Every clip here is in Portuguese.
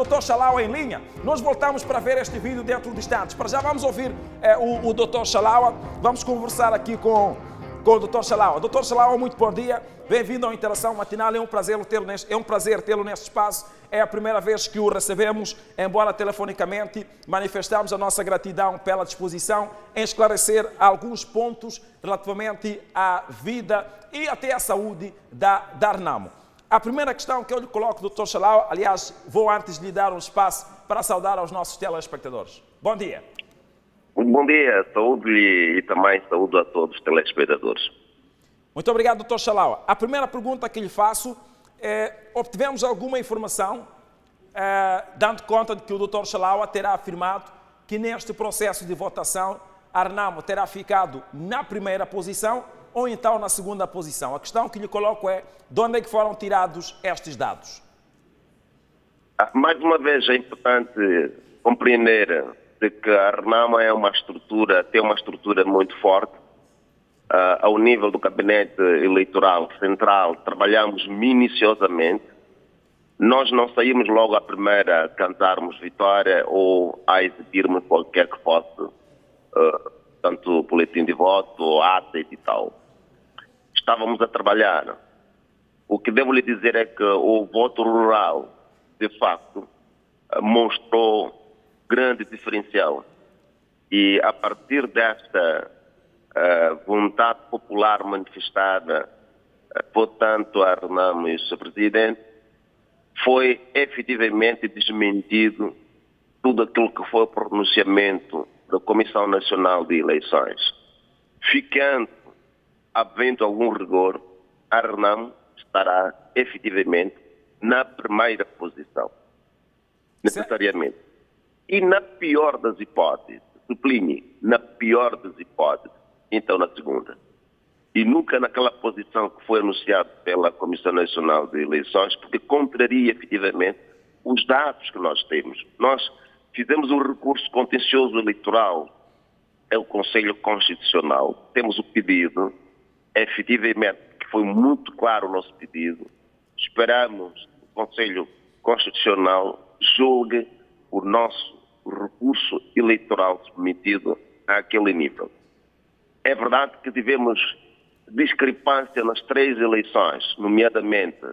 Dr. Chalaua em linha. Nós voltamos para ver este vídeo dentro de instantes. Para já vamos ouvir o Dr. Chalaua. Vamos conversar aqui com o Dr. Chalaua. Dr. Chalaua, muito bom dia. Bem-vindo à Interação Matinal. É um prazer tê-lo neste espaço. É a primeira vez que o recebemos, embora telefonicamente. Manifestamos a nossa gratidão pela disposição em esclarecer alguns pontos relativamente à vida e até à saúde da Renamo. A primeira questão que eu lhe coloco, Dr. Chalaua, aliás, vou antes lhe dar um espaço para saudar aos nossos telespectadores. Bom dia. Muito bom dia, saúde e também saúde a todos os telespectadores. Muito obrigado, Dr. Chalaua. A primeira pergunta que lhe faço é, obtivemos alguma informação, dando conta de que o Dr. Chalaua terá afirmado que neste processo de votação a Renamo terá ficado na primeira posição ou então na segunda posição. A questão que lhe coloco é, de onde é que foram tirados estes dados? Mais uma vez é importante compreender de que a Renamo tem uma estrutura muito forte. Ao nível do gabinete eleitoral central, trabalhamos minuciosamente. Nós não saímos logo à primeira a cantarmos vitória ou a exibirmos qualquer que fosse, tanto boletim de voto, ata e tal. Estávamos a trabalhar. O que devo lhe dizer é que o voto rural, de facto, mostrou grande diferencial. E a partir desta vontade popular manifestada por tanto a Renamo e o seu presidente, foi efetivamente desmentido tudo aquilo que foi o pronunciamento da Comissão Nacional de Eleições. Ficando havendo algum rigor, a Renamo estará efetivamente na primeira posição, necessariamente. E na pior das hipóteses, sublinhe, na pior das hipóteses, então na segunda. E nunca naquela posição que foi anunciada pela Comissão Nacional de Eleições, porque contraria efetivamente os dados que nós temos. Nós fizemos um recurso contencioso eleitoral ao Conselho Constitucional, temos o pedido, efetivamente, que foi muito claro o nosso pedido, esperamos que o Conselho Constitucional julgue o nosso recurso eleitoral submetido àquele nível. É verdade que tivemos discrepância nas três eleições, nomeadamente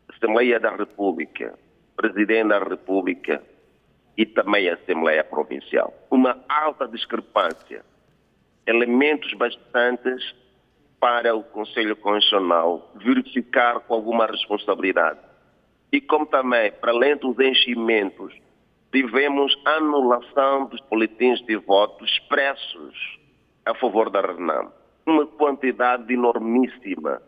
Assembleia da República, Presidente da República e também a Assembleia Provincial. Uma alta discrepância, elementos bastantes para o Conselho Constitucional verificar com alguma responsabilidade. E como também, para além dos enchimentos, tivemos anulação dos boletins de voto expressos a favor da Renamo. Uma quantidade enormíssima,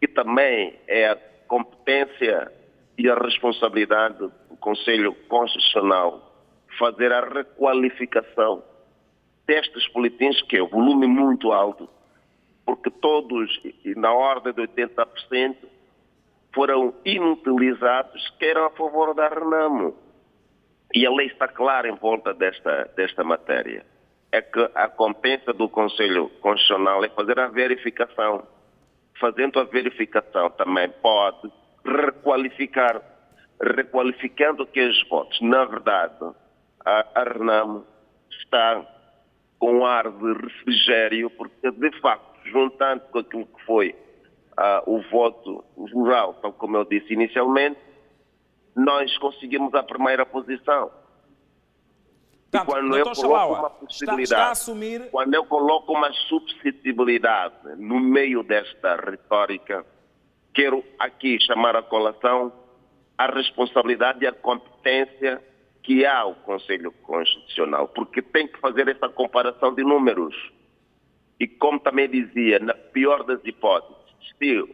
que também é a competência e a responsabilidade do Conselho Constitucional fazer a requalificação destes boletins, que é um volume muito alto, porque todos, na ordem de 80%, foram inutilizados, que eram a favor da Renamo. E a lei está clara em volta desta matéria. É que a competência do Conselho Constitucional é fazer a verificação. Fazendo a verificação também pode requalificar, requalificando aqueles votos. Na verdade, a Renamo está com um ar de refrigério, porque de facto, juntando com aquilo que foi o voto rural, tal como eu disse inicialmente, nós conseguimos a primeira posição. Portanto, e quando Dr. eu coloco Chalaua, uma possibilidade, está a assumir... quando eu coloco uma suscetibilidade no meio desta retórica, quero aqui chamar a colação a responsabilidade e a competência que há o Conselho Constitucional, porque tem que fazer essa comparação de números. E como também dizia, na pior das hipóteses, se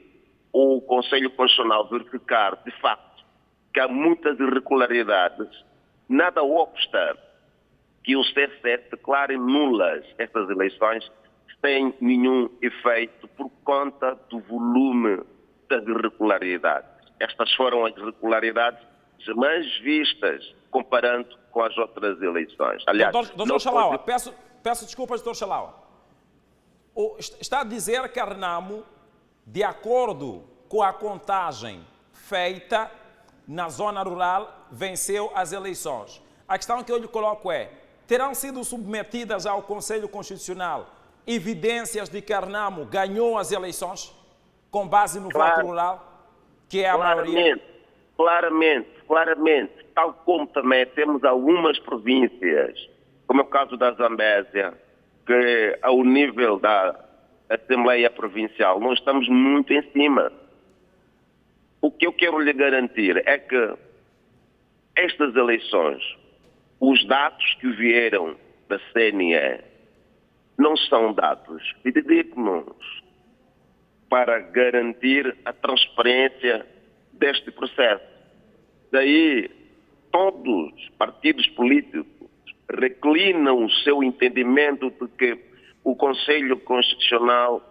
o Conselho Constitucional verificar, de facto, que há muitas irregularidades, nada obsta que o CSE declare nulas estas eleições sem nenhum efeito por conta do volume das irregularidades. Estas foram as irregularidades jamais vistas comparando com as outras eleições. Aliás, Dr. Chalaua, peço desculpas, Dr. Chalaua. Está a dizer que a Renamo, de acordo com a contagem feita, na zona rural, venceu as eleições. A questão que eu lhe coloco é, terão sido submetidas ao Conselho Constitucional evidências de que a Renamo ganhou as eleições com base no voto rural, que é a maioria? Claramente. Tal como também temos algumas províncias, como é o caso da Zambésia, que ao nível da Assembleia Provincial nós estamos muito em cima. O que eu quero lhe garantir é que estas eleições, os dados que vieram da CNE, não são dados fidedignos para garantir a transparência deste processo. Daí, todos os partidos políticos reclinam o seu entendimento de que o Conselho Constitucional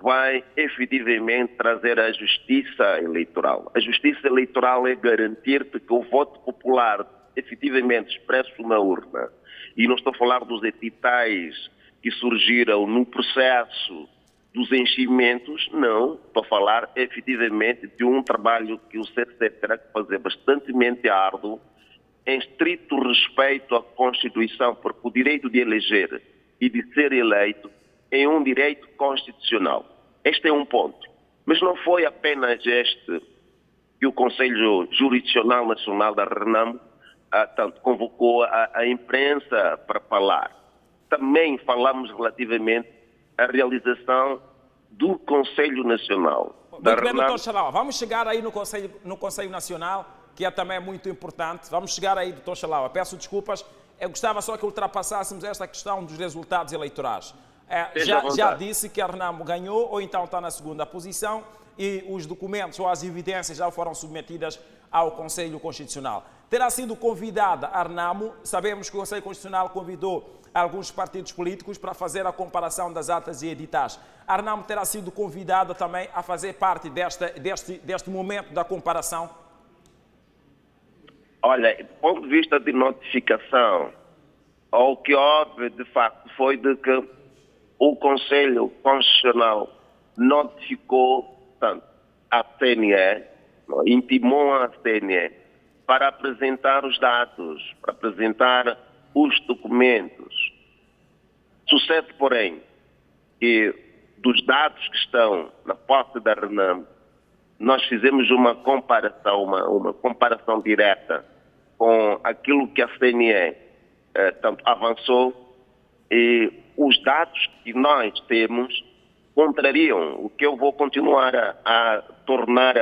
vai efetivamente trazer a justiça eleitoral. A justiça eleitoral é garantir que o voto popular efetivamente expresso na urna, e não estou a falar dos editais que surgiram no processo dos enchimentos, não, estou a falar efetivamente de um trabalho que o CC terá que fazer bastante árduo, em estrito respeito à Constituição, porque o direito de eleger e de ser eleito é um direito constitucional. Este é um ponto. Mas não foi apenas este que o Conselho Jurisdicional Nacional da Renamo convocou a imprensa para falar. Também falamos relativamente à realização do Conselho Nacional da Muito bem, Renamo. doutor Xalauá, vamos chegar aí no Conselho Nacional, que é também muito importante. Vamos chegar aí, doutor Xalauá. Peço desculpas, eu gostava só que ultrapassássemos esta questão dos resultados eleitorais. Já disse que a Renamo ganhou, ou então está na segunda posição, e os documentos ou as evidências já foram submetidas ao Conselho Constitucional. Terá sido convidada a Renamo, sabemos que o Conselho Constitucional convidou alguns partidos políticos para fazer a comparação das atas e editais. A Renamo terá sido convidada também a fazer parte deste momento da comparação? Olha, do ponto de vista de notificação, o que houve de facto foi de que o Conselho Constitucional notificou a CNE, intimou a CNE para apresentar os dados, para apresentar os documentos. Sucede, porém, que dos dados que estão na posse da Renamo, nós fizemos uma comparação direta com aquilo que a CNE avançou, e os dados que nós temos contrariam. O que eu vou continuar a tornar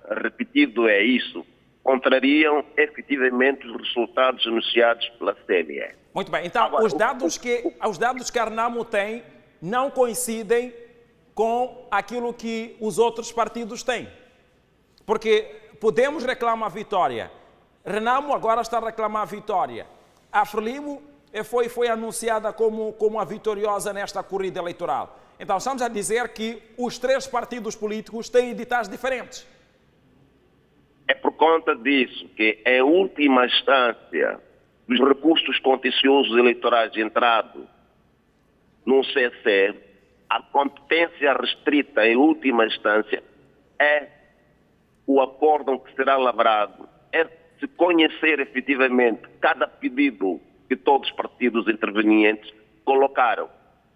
repetido é isso. Contrariam efetivamente os resultados anunciados pela CNE. Muito bem. Então, agora, os dados que a Renamo tem não coincidem com aquilo que os outros partidos têm. Porque podemos reclamar a vitória. Renamo agora está a reclamar a vitória. A Frelimo foi anunciada como a vitoriosa nesta corrida eleitoral. Então, estamos a dizer que os três partidos políticos têm editais diferentes. É por conta disso que, em última instância, dos recursos contenciosos eleitorais entrados no CC, a competência restrita, em última instância, é o acórdão que será lavrado, é se conhecer efetivamente cada pedido que todos os partidos intervenientes colocaram.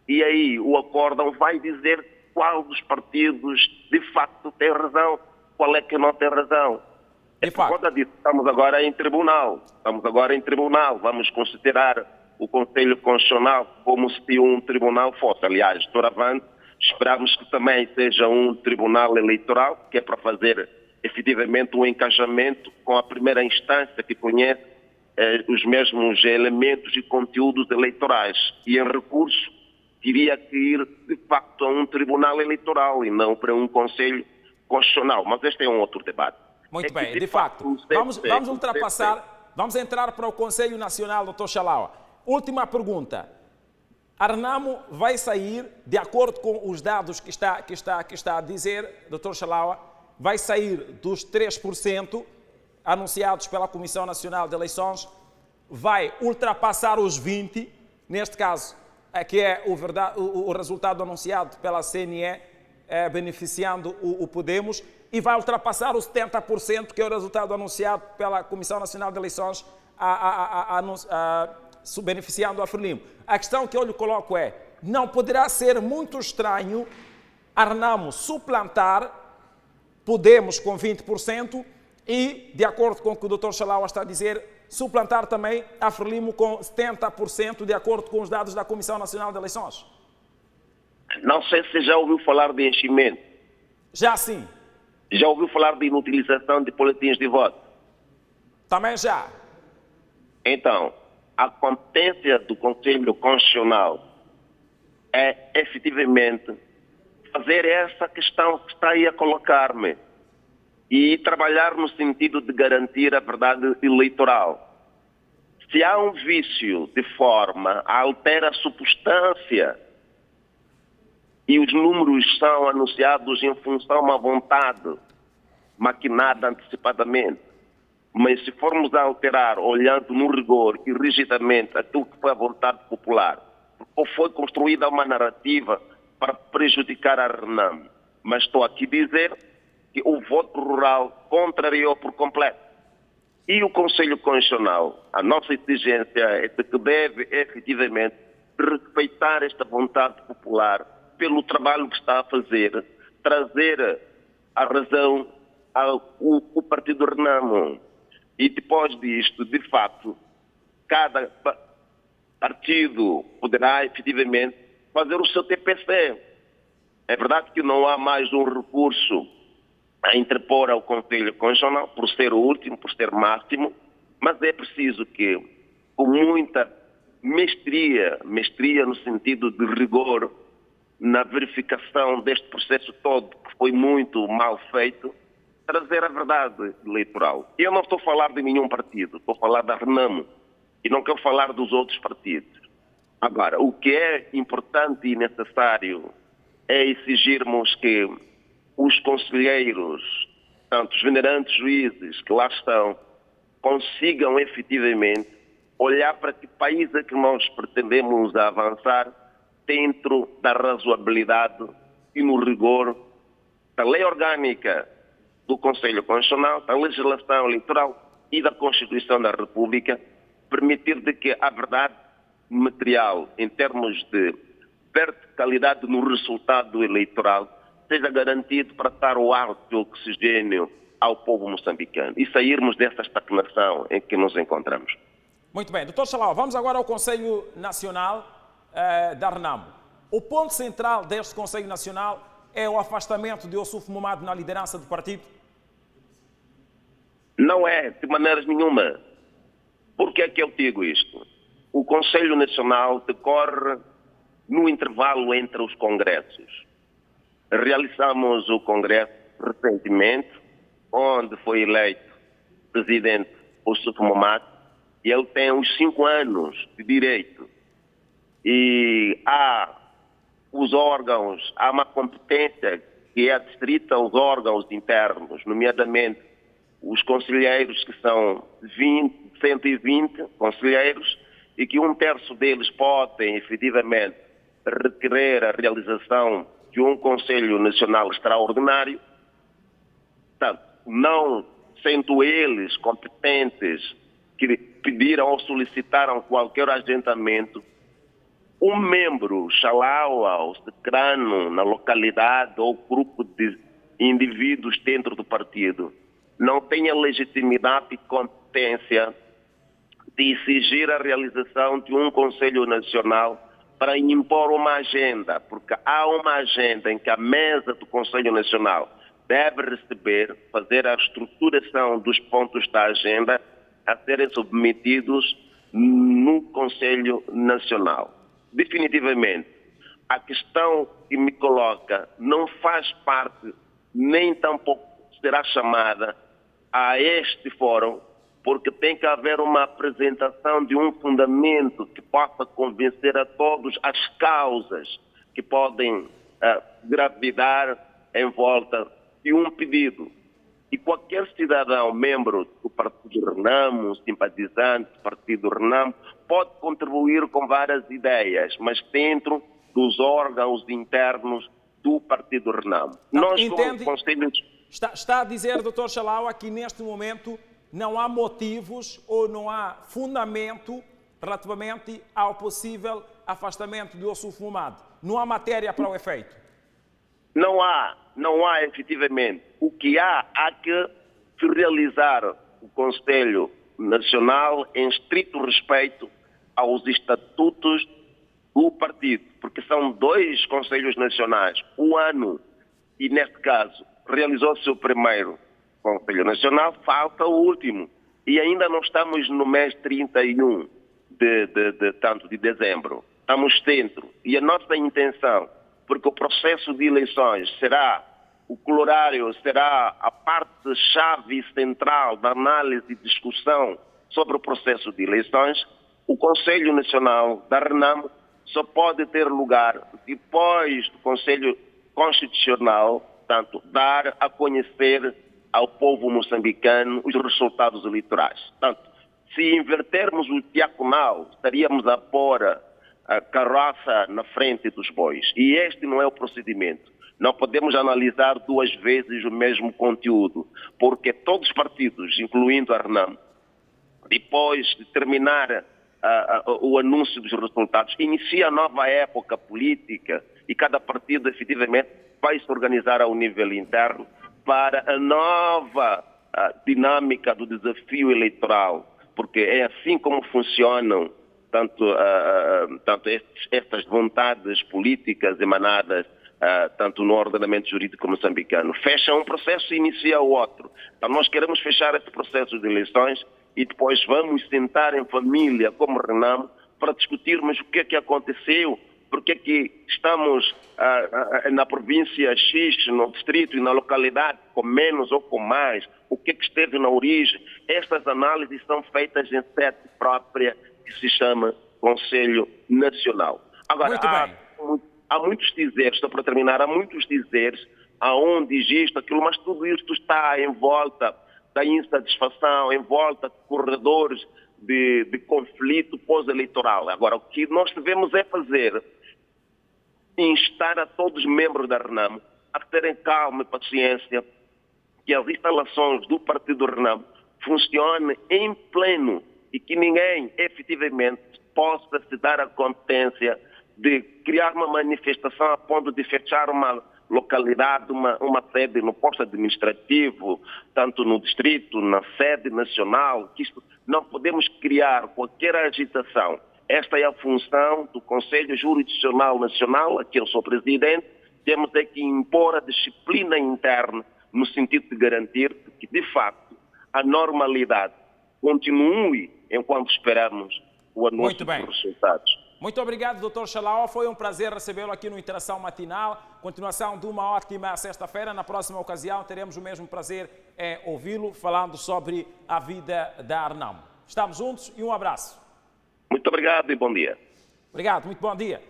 E aí o acórdão vai dizer qual dos partidos de facto tem razão, qual é que não tem razão. É por conta disso, estamos agora em tribunal, vamos considerar o Conselho Constitucional como se um tribunal fosse. Aliás, doravante, esperamos que também seja um tribunal eleitoral, que é para fazer efetivamente um encaixamento com a primeira instância que conhece os mesmos elementos e conteúdos eleitorais. E em recurso, teria que ir de facto a um tribunal eleitoral e não para um Conselho Constitucional. Mas este é um outro debate. Muito bem, de facto. Vamos ultrapassar, vamos entrar para o Conselho Nacional, Dr. Xalauá. Última pergunta. A Renamo vai sair, de acordo com os dados que está a dizer, Dr. Xalauá, vai sair dos 3% anunciados pela Comissão Nacional de Eleições, vai ultrapassar os 20%, neste caso, que é o resultado anunciado pela CNE, beneficiando o Podemos, e vai ultrapassar os 70%, que é o resultado anunciado pela Comissão Nacional de Eleições, beneficiando a Frelimo. A questão que eu lhe coloco é, não poderá ser muito estranho a Renamo suplantar Podemos com 20% e, de acordo com o que o Dr. Chalaua está a dizer, suplantar também a Frelimo com 70%, de acordo com os dados da Comissão Nacional de Eleições? Não sei se já ouviu falar de enchimento. Já sim. Já ouviu falar de inutilização de boletins de voto? Também já. Então, a competência do Conselho Constitucional é, efetivamente, fazer essa questão que está aí a colocar-me e trabalhar no sentido de garantir a verdade eleitoral. Se há um vício de forma a alterar a substância e os números são anunciados em função a uma vontade maquinada antecipadamente, mas se formos a alterar olhando no rigor e rigidamente aquilo que foi a vontade popular, ou foi construída uma narrativa para prejudicar a Renamo, mas estou aqui a dizer que o voto rural contrariou por completo. E o Conselho Constitucional, a nossa exigência é de que deve efetivamente respeitar esta vontade popular pelo trabalho que está a fazer, trazer a razão ao Partido Renamo. E depois disto, de facto, cada partido poderá efetivamente fazer o seu TPC. É verdade que não há mais um recurso a interpor ao Conselho Constitucional, por ser o último, por ser máximo, mas é preciso que, com muita mestria no sentido de rigor, na verificação deste processo todo, que foi muito mal feito, trazer a verdade eleitoral. Eu não estou a falar de nenhum partido, estou a falar da Renamo, e não quero falar dos outros partidos. Agora, o que é importante e necessário é exigirmos que os conselheiros, tanto os venerantes juízes que lá estão, consigam efetivamente olhar para que país é que nós pretendemos avançar dentro da razoabilidade e no rigor da lei orgânica do Conselho Constitucional, da legislação eleitoral e da Constituição da República, permitir de que a verdade material, em termos de verticalidade no resultado eleitoral, seja garantido para dar o ar de oxigênio ao povo moçambicano e sairmos dessa estagnação em que nos encontramos. Muito bem. Dr. Chalaua, vamos agora ao Conselho Nacional da Renamo. O ponto central deste Conselho Nacional é o afastamento de Ossuf Momad na liderança do partido? Não é, de maneira nenhuma. Por que é que eu digo isto? O Conselho Nacional decorre no intervalo entre os congressos. Realizamos o congresso recentemente, onde foi eleito presidente Ossuf Momad, e ele tem uns 5 anos de direito. E há os órgãos, há uma competência que é adstrita aos órgãos internos, nomeadamente os conselheiros, que são 120 conselheiros, e que 1/3 deles podem efetivamente requerer a realização de um Conselho Nacional Extraordinário. Portanto, não sendo eles competentes que pediram ou solicitaram qualquer agendamento, um membro, Chalaua, ou secrano na localidade ou grupo de indivíduos dentro do partido, não tem a legitimidade e competência de exigir a realização de um Conselho Nacional para impor uma agenda, porque há uma agenda em que a mesa do Conselho Nacional deve receber, fazer a estruturação dos pontos da agenda a serem submetidos no Conselho Nacional. Definitivamente, a questão que me coloca não faz parte, nem tampouco será chamada a este fórum, porque tem que haver uma apresentação de um fundamento que possa convencer a todos as causas que podem gravidar em volta de um pedido. E qualquer cidadão, membro do Partido Renamo, simpatizante do Partido Renamo, pode contribuir com várias ideias, mas dentro dos órgãos internos do Partido Renamo. Nós, como conselhos... Está a dizer, Dr. Chalaua, que neste momento não há motivos ou não há fundamento relativamente ao possível afastamento do Ossuf Momad. Não há matéria para o efeito. Não há efetivamente. O que há que se realizar o Conselho Nacional em estrito respeito aos estatutos do partido, porque são 2 Conselhos Nacionais, o ano, e neste caso realizou-se o primeiro Conselho Nacional, falta o último, e ainda não estamos no mês 31 de dezembro, estamos dentro, e a nossa intenção, porque o processo de eleições será, o colorário será a parte-chave central da análise e discussão sobre o processo de eleições, o Conselho Nacional da RENAMO só pode ter lugar depois do Conselho Constitucional, portanto, dar a conhecer ao povo moçambicano os resultados eleitorais. Portanto, se invertermos o diaconal, estaríamos a pôr a carroça na frente dos bois. E este não é o procedimento. Não podemos analisar 2 vezes o mesmo conteúdo, porque todos os partidos, incluindo a RENAMO, depois de terminar o anúncio dos resultados, inicia a nova época política e cada partido efetivamente vai se organizar ao nível interno para a nova dinâmica do desafio eleitoral, porque é assim como funcionam tanto estas vontades políticas emanadas tanto no ordenamento jurídico moçambicano. Fecha um processo e inicia o outro. Então nós queremos fechar esse processo de eleições e depois vamos sentar em família, como RENAMO, para discutirmos o que é que aconteceu, porque é que estamos na província X, no distrito e na localidade com menos ou com mais, o que é que esteve na origem. Estas análises são feitas em sede própria, que se chama Conselho Nacional. Agora, há muitos dizeres, só para terminar, há muitos dizeres aonde existe aquilo, mas tudo isto está em volta da insatisfação, em volta de corredores de conflito pós-eleitoral. Agora, o que nós devemos é fazer, instar a todos os membros da RENAMO a terem calma e paciência, que as instalações do partido RENAMO funcionem em pleno e que ninguém efetivamente possa se dar a competência de criar uma manifestação a ponto de fechar uma localidade, uma sede no posto administrativo, tanto no distrito, na sede nacional, que isto, não podemos criar qualquer agitação. Esta é a função do Conselho Jurisdicional Nacional, a que eu sou presidente. Temos é que impor a disciplina interna no sentido de garantir que, de facto, a normalidade continue enquanto esperamos o anúncio dos resultados. Muito obrigado, Dr. Chalaua. Foi um prazer recebê-lo aqui no Interação Matinal. Continuação de uma ótima sexta-feira. Na próxima ocasião teremos o mesmo prazer em ouvi-lo falando sobre a vida da RENAMO. Estamos juntos e um abraço. Muito obrigado e bom dia. Obrigado, muito bom dia.